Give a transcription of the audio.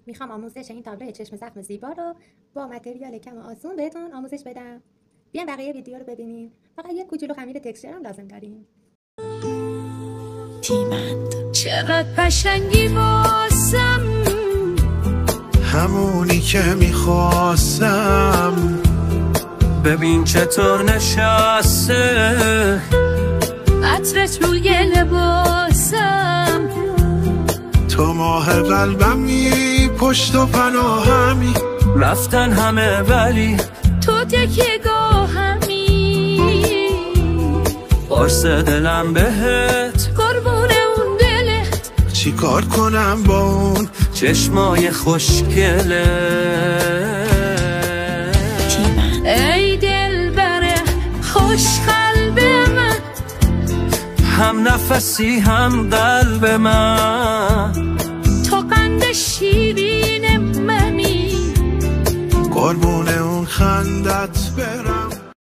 میخوام آموزش این تابلو چشم زخم زیبا رو با متریال کم و آسون بهتون آموزش بدم. بیاین بقیه ویدیو رو ببینین. فقط یک کوچولو خمیر تکسچر هم لازم داریم. تیمند چقدر قشنگی واسم، همونی که میخواستم. ببین چطور نشسته عطرت روی لباسم. تو ماه قلبمی، پشت و پناهمی. رفتن همه ولی تو تکیه‌گاهمی. قرص دلم بهت، قربون اون دلت. چی کار کنم با اون چشمای خوشگله. ای دلبر خوش قلب من، هم نفسی هم قلب من. تو قند شیرین منی، قربون اون خندت برم.